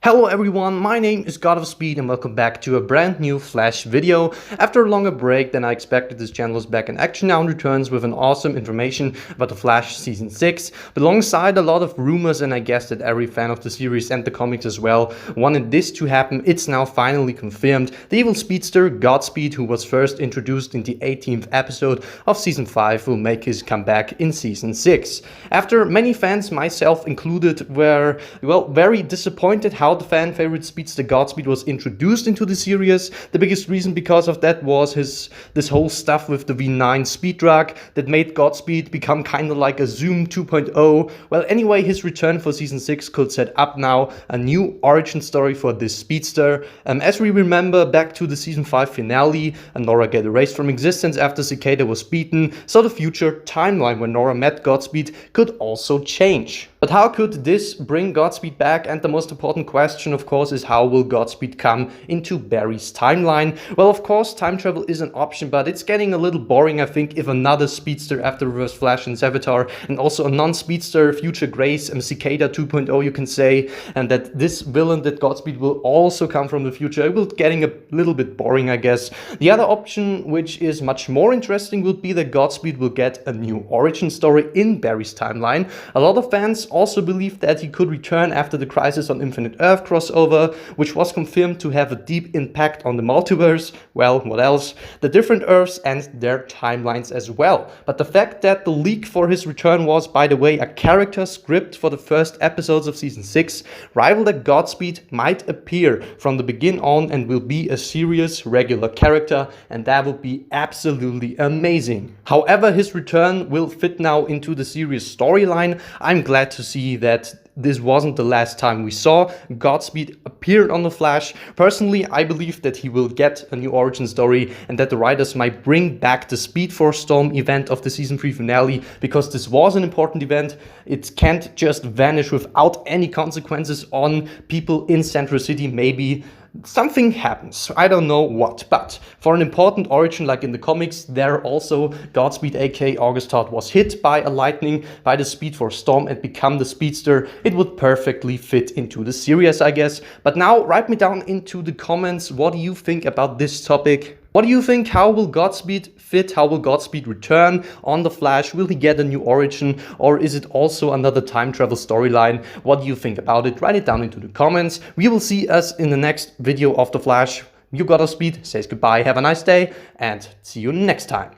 Hello everyone, my name is Godspeed and welcome back to a brand new Flash video. After a longer break than I expected, this channel is back in action now and returns with an awesome information about the Flash Season 6. But alongside a lot of rumors, and I guess that every fan of the series and the comics as well wanted this to happen, it's now finally confirmed. The evil speedster Godspeed, who was first introduced in the 18th episode of Season 5, will make his comeback in Season 6. After many fans, myself included, were, well, very disappointed how the fan favorite speedster Godspeed was introduced into the series. The biggest reason because of that was this whole stuff with the V9 speed drug that made Godspeed become kind of like a Zoom 2.0. Well, anyway, his return for Season 6 could set up now a new origin story for this speedster. As we remember back to the Season 5 finale, Nora get erased from existence after Cicada was beaten, so the future timeline when Nora met Godspeed could also change. But how could this bring Godspeed back? And the most important question, of course, is how will Godspeed come into Barry's timeline? Well, of course, time travel is an option, but it's getting a little boring, I think, if another speedster after Reverse Flash and Savitar, and also a non-speedster future Grace and Cicada 2.0, you can say, and that this villain that Godspeed will also come from the future, it will getting a little bit boring, I guess. The other option, which is much more interesting, would be that Godspeed will get a new origin story in Barry's timeline. A lot of fans also believe that he could return after the Crisis on Infinite Earth crossover, which was confirmed to have a deep impact on the multiverse. Well, what else? The different Earths and their timelines as well. But the fact that the leak for his return was, by the way, a character script for the first episodes of Season 6, rival that Godspeed might appear from the begin on and will be a serious regular character, and that would be absolutely amazing. However, his return will fit now into the series storyline. I'm glad to see that this wasn't the last time we saw Godspeed appeared on The Flash. Personally, I believe that he will get a new origin story and that the writers might bring back the Speed Force Storm event of the Season 3 finale, because this was an important event. It can't just vanish without any consequences on people in Central City. Maybe something happens, I don't know what, but for an important origin like in the comics, there also Godspeed aka August Todd was hit by a lightning by the Speed Force Storm and become the speedster. It would perfectly fit into the series, I guess. But now write me down into the comments, what do you think about this topic? What do you think? How will Godspeed fit? How will Godspeed return on The Flash? Will he get a new origin, or is it also another time travel storyline? What do you think about it? Write it down into the comments. We will see us in the next video of The Flash. You Godspeed says goodbye, have a nice day, and see you next time.